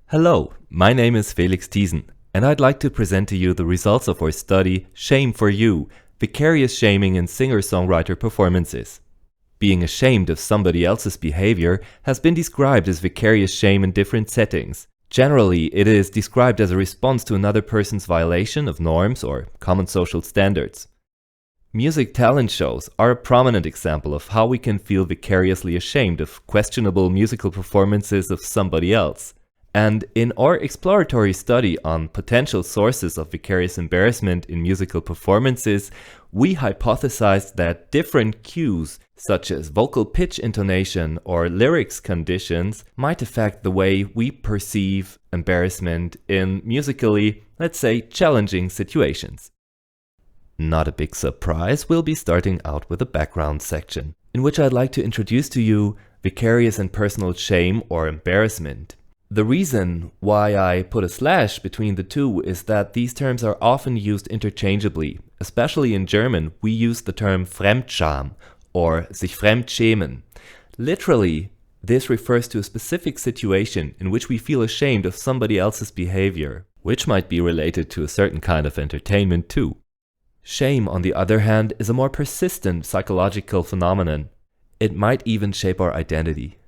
Hello, my name is Felix Thiesen, and I'd like to present to you the results of our study Shame for You, Vicarious Shaming in Singer-Songwriter Performances. Being ashamed of somebody else's behavior has been described as vicarious shame in different settings. Generally, it is described as a response to another person's violation of norms or common social standards. Music talent shows are a prominent example of how we can feel vicariously ashamed of questionable musical performances of somebody else. And in our exploratory study on potential sources of vicarious embarrassment in musical performances, we hypothesized that different cues, such as vocal pitch intonation or lyrics conditions, might affect the way we perceive embarrassment in musically, let's say, challenging situations. Not a big surprise, we'll be starting out with a background section, in which I'd like to introduce to you vicarious and personal shame or embarrassment. The reason why I put a slash between the two is that these terms are often used interchangeably. Especially in German, we use the term Fremdscham or sich fremdschämen. Literally, this refers to a specific situation in which we feel ashamed of somebody else's behavior, which might be related to a certain kind of entertainment too. Shame, on the other hand, is a more persistent psychological phenomenon. It might even shape our identity.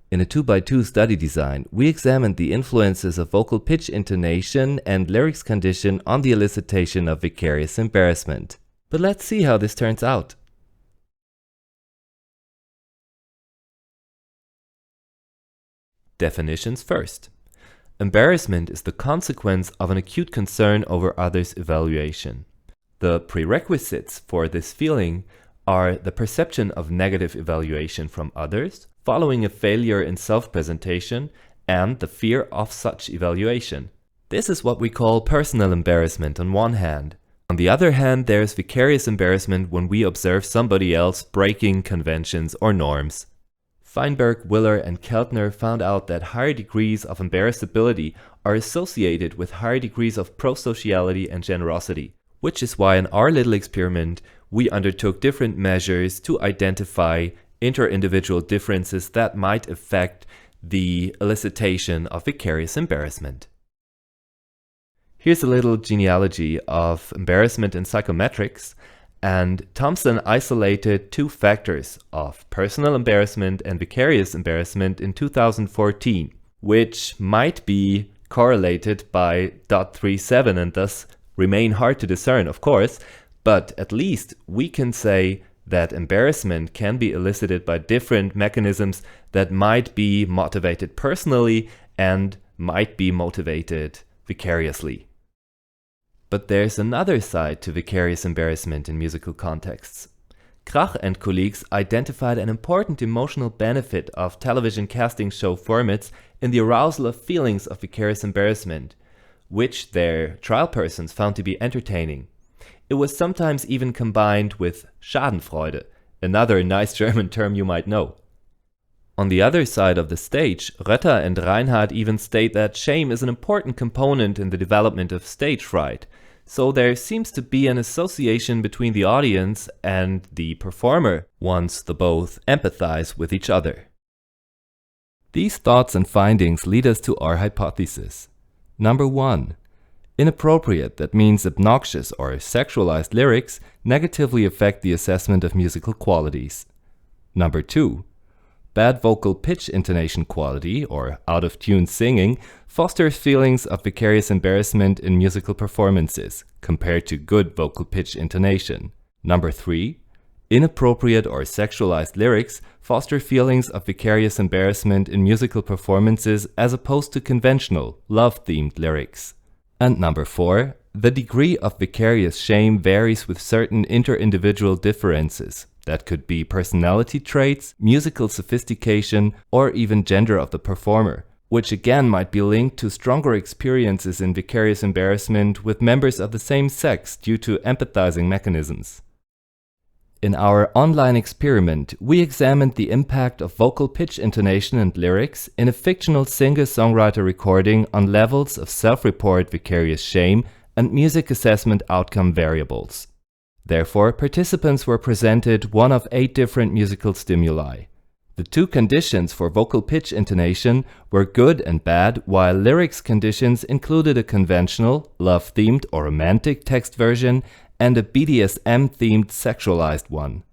In a 2x2 study design, we examined the influences of vocal pitch intonation and lyrics condition on the elicitation of vicarious embarrassment. But let's see how this turns out. Definitions first. Embarrassment is the consequence of an acute concern over others' evaluation. The prerequisites for this feeling are the perception of negative evaluation from others, following a failure in self-presentation, and the fear of such evaluation. This is what we call personal embarrassment on one hand. On the other hand, there is vicarious embarrassment when we observe somebody else breaking conventions or norms. Feinberg, Willer, and Keltner found out that higher degrees of embarrassability are associated with higher degrees of prosociality and generosity, which is why in our little experiment we undertook different measures to identify inter-individual differences that might affect the elicitation of vicarious embarrassment. Here's a little genealogy of embarrassment in psychometrics, and Thompson isolated two factors of personal embarrassment and vicarious embarrassment in 2014, which might be correlated by .37 and thus remain hard to discern, of course, but at least we can say that embarrassment can be elicited by different mechanisms that might be motivated personally and might be motivated vicariously. But there's another side to vicarious embarrassment in musical contexts. Krach and colleagues identified an important emotional benefit of television casting show formats in the arousal of feelings of vicarious embarrassment, which their trial persons found to be entertaining. It was sometimes even combined with Schadenfreude, another nice German term you might know. On the other side of the stage, Rötter and Reinhardt even state that shame is an important component in the development of stage fright, so there seems to be an association between the audience and the performer once the both empathize with each other. These thoughts and findings lead us to our hypothesis. Number 1. Inappropriate, that means obnoxious or sexualized lyrics, negatively affect the assessment of musical qualities. Number 2. Bad vocal pitch intonation quality, or out-of-tune singing, fosters feelings of vicarious embarrassment in musical performances, compared to good vocal pitch intonation. Number 3. Inappropriate or sexualized lyrics foster feelings of vicarious embarrassment in musical performances as opposed to conventional, love-themed lyrics. And number 4, the degree of vicarious shame varies with certain inter-individual differences. That could be personality traits, musical sophistication, or even gender of the performer, which again might be linked to stronger experiences in vicarious embarrassment with members of the same sex due to empathizing mechanisms. In our online experiment, we examined the impact of vocal pitch intonation and lyrics in a fictional singer-songwriter recording on levels of self-report vicarious shame and music assessment outcome variables. Therefore, participants were presented one of 8 different musical stimuli. The two conditions for vocal pitch intonation were good and bad, while lyrics conditions included a conventional, love-themed or romantic text version and a BDSM-themed sexualized one.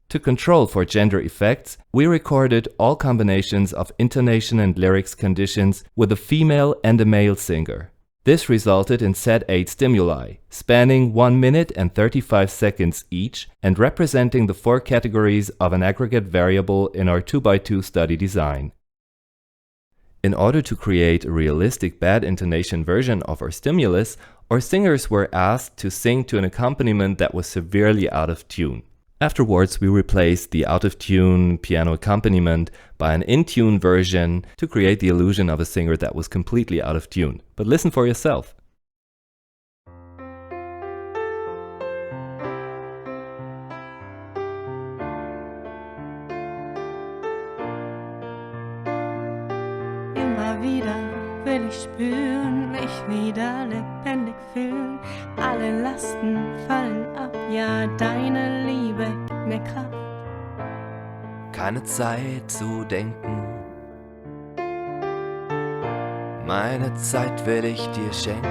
To control for gender effects, we recorded all combinations of intonation and lyrics conditions with a female and a male singer. This resulted in set 8 stimuli, spanning 1 minute and 35 seconds each and representing the 4 categories of an aggregate variable in our 2x2 study design. In order to create a realistic bad intonation version of our stimulus, our singers were asked to sing to an accompaniment that was severely out of tune. Afterwards, we replaced the out-of-tune piano accompaniment by an in-tune version to create the illusion of a singer that was completely out of tune. But listen for yourself. Immer wieder will ich spüren, mich wieder lebendig fühlen. Alle Lasten fallen ab, ja, deine Liebe gibt mir Kraft. Keine Zeit zu denken, meine Zeit will ich dir schenken.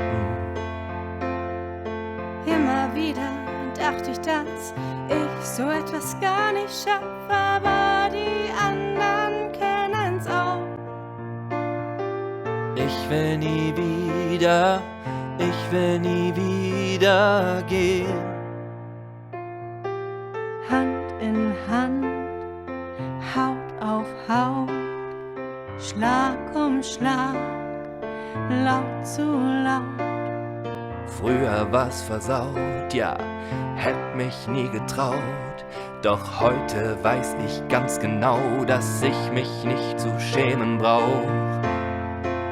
Immer wieder dachte ich, dass ich so etwas gar nicht schaffe, aber die anderen kennen's auch. Ich will nie wieder gehen. Hand in Hand, Haut auf Haut, Schlag um Schlag, laut zu laut. Früher war's versaut, ja, hätt mich nie getraut. Doch heute weiß ich ganz genau, dass ich mich nicht zu schämen brauch.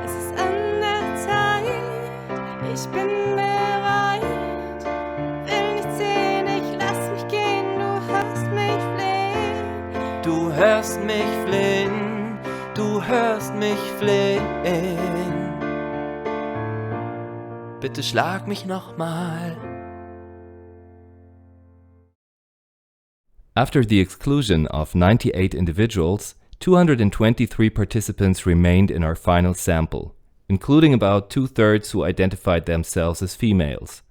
Es ist an der Zeit, ich bin bereit. Will nicht sehen, ich lass mich gehen, du hörst mich flehen. Du hörst mich flehen, du hörst mich flehen. Bitte schlag mich nochmal. After the exclusion of 98 individuals, 223 participants remained in our final sample, including about 2/3 who identified themselves as females.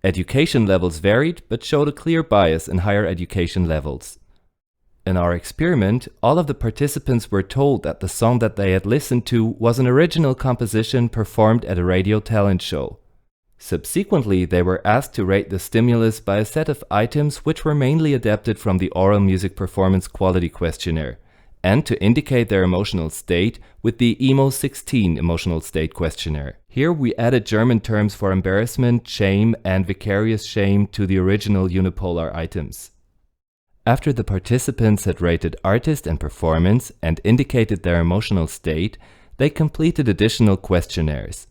Education levels varied, but showed a clear bias in higher education levels. In our experiment, all of the participants were told that the song that they had listened to was an original composition performed at a radio talent show. Subsequently, they were asked to rate the stimulus by a set of items which were mainly adapted from the Oral Music Performance Quality Questionnaire, and to indicate their emotional state with the EMO16 Emotional State Questionnaire. Here we added German terms for embarrassment, shame, and vicarious shame to the original unipolar items. After the participants had rated artist and performance and indicated their emotional state, they completed additional questionnaires: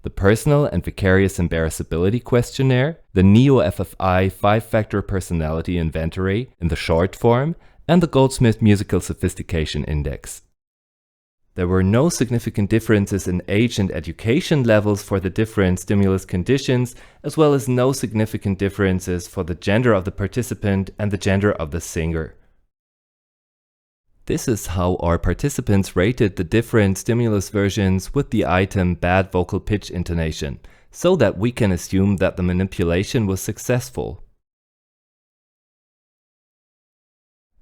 the Personal and Vicarious Embarrassability Questionnaire, the Neo-FFI 5-Factor Personality Inventory in the short form, and the Goldsmith Musical Sophistication Index. There were no significant differences in age and education levels for the different stimulus conditions, as well as no significant differences for the gender of the participant and the gender of the singer. This is how our participants rated the different stimulus versions with the item bad vocal pitch intonation, so that we can assume that the manipulation was successful.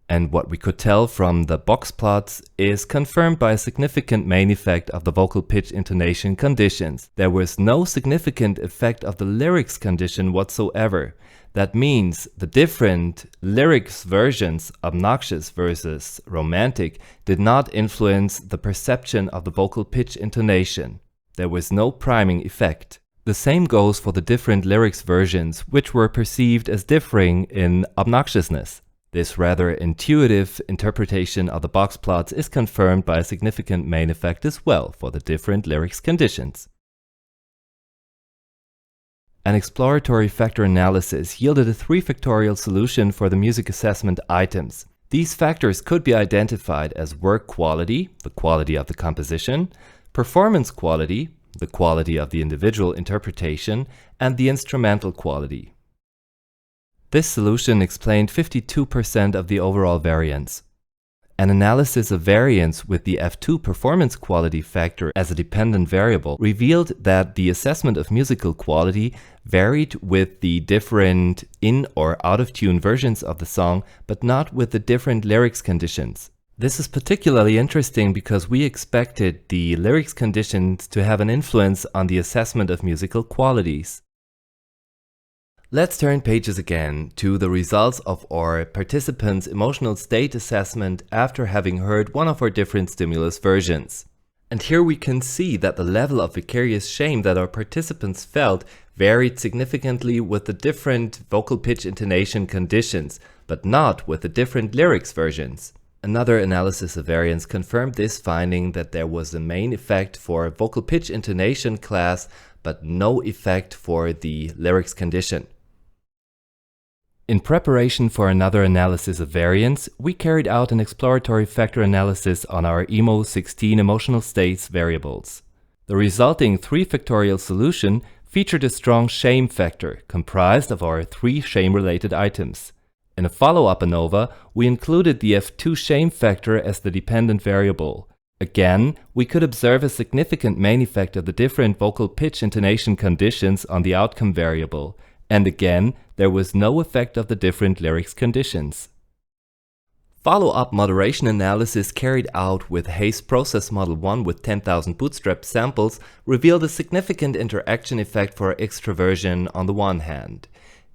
And what we could tell from the box plots is confirmed by a significant main effect of the vocal pitch intonation conditions. There was no significant effect of the lyrics condition whatsoever. That means the different lyrics versions, obnoxious versus romantic, did not influence the perception of the vocal pitch intonation. There was no priming effect. The same goes for the different lyrics versions, which were perceived as differing in obnoxiousness. This rather intuitive interpretation of the box plots is confirmed by a significant main effect as well for the different lyrics conditions. An exploratory factor analysis yielded a 3-factorial solution for the music assessment items. These factors could be identified as work quality, the quality of the composition, performance quality, the quality of the individual interpretation, and the instrumental quality. This solution explained 52% of the overall variance. An analysis of variance with the F2 performance quality factor as a dependent variable revealed that the assessment of musical quality varied with the different in or out of tune versions of the song, but not with the different lyrics conditions. This is particularly interesting because we expected the lyrics conditions to have an influence on the assessment of musical qualities. Let's turn pages again to the results of our participants' emotional state assessment after having heard one of our different stimulus versions. And here we can see that the level of vicarious shame that our participants felt varied significantly with the different vocal pitch intonation conditions, but not with the different lyrics versions. Another analysis of variance confirmed this finding that there was a main effect for vocal pitch intonation class, but no effect for the lyrics condition. In preparation for another analysis of variance, we carried out an exploratory factor analysis on our EMO 16 emotional states variables. The resulting 3-factorial solution featured a strong shame factor comprised of our 3 shame-related items. In a follow-up ANOVA, we included the F2 shame factor as the dependent variable. Again, we could observe a significant main effect of the different vocal pitch intonation conditions on the outcome variable. And again, there was no effect of the different lyrics conditions. Follow-up moderation analysis carried out with Hayes Process Model 1 with 10,000 bootstrap samples revealed a significant interaction effect for extroversion on the one hand.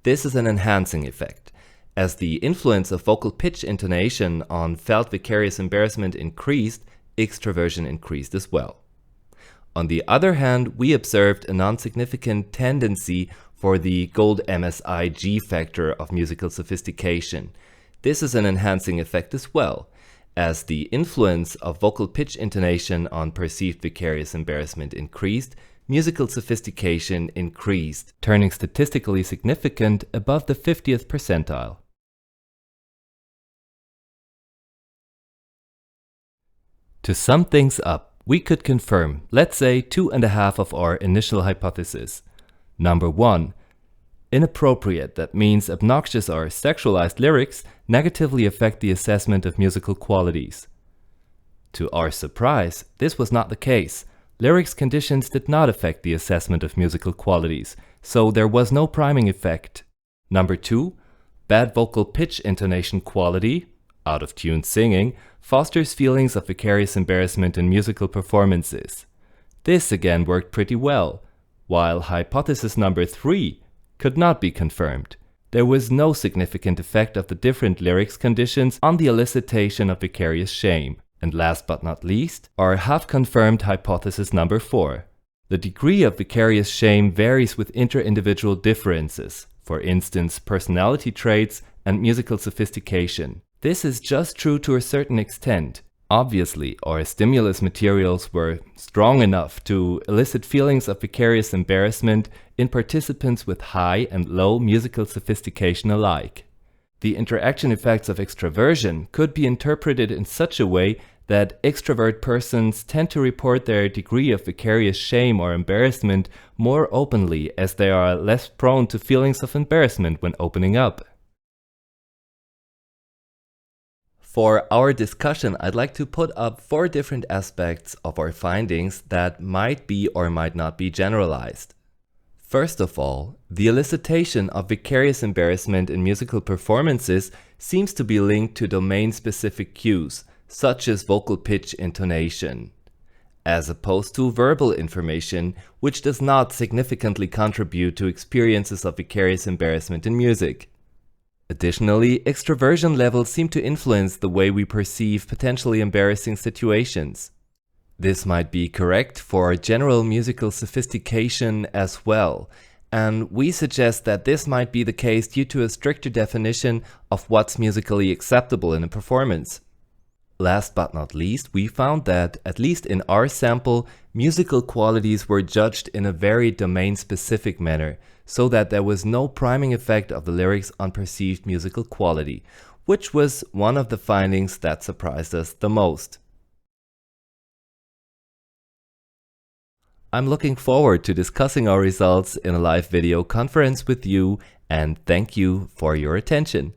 This is an enhancing effect. As the influence of vocal pitch intonation on felt vicarious embarrassment increased, extroversion increased as well. On the other hand, we observed a non-significant tendency for the gold MSI G factor of musical sophistication. This is an enhancing effect as well. As the influence of vocal pitch intonation on perceived vicarious embarrassment increased, musical sophistication increased, turning statistically significant above the 50th percentile. To sum things up, we could confirm, let's say, 2.5 of our initial hypotheses. Number 1. Inappropriate, that means obnoxious or sexualized lyrics, negatively affect the assessment of musical qualities. To our surprise, this was not the case. Lyrics conditions did not affect the assessment of musical qualities, so there was no priming effect. Number 2. Bad vocal pitch intonation quality, out-of-tune singing, fosters feelings of vicarious embarrassment in musical performances. This again worked pretty well, while hypothesis number 3 could not be confirmed. There was no significant effect of the different lyrics conditions on the elicitation of vicarious shame. And last but not least, our half-confirmed hypothesis number 4. The degree of vicarious shame varies with inter-individual differences, for instance personality traits and musical sophistication. This is just true to a certain extent. Obviously, our stimulus materials were strong enough to elicit feelings of vicarious embarrassment in participants with high and low musical sophistication alike. The interaction effects of extroversion could be interpreted in such a way that extrovert persons tend to report their degree of vicarious shame or embarrassment more openly, as they are less prone to feelings of embarrassment when opening up. For our discussion, I'd like to put up 4 different aspects of our findings that might be or might not be generalized. First of all, the elicitation of vicarious embarrassment in musical performances seems to be linked to domain-specific cues, such as vocal pitch intonation, as opposed to verbal information, which does not significantly contribute to experiences of vicarious embarrassment in music. Additionally, extroversion levels seem to influence the way we perceive potentially embarrassing situations. This might be correct for general musical sophistication as well, and we suggest that this might be the case due to a stricter definition of what's musically acceptable in a performance. Last but not least, we found that, at least in our sample, musical qualities were judged in a very domain-specific manner, so that there was no priming effect of the lyrics on perceived musical quality, which was one of the findings that surprised us the most. I'm looking forward to discussing our results in a live video conference with you, and thank you for your attention.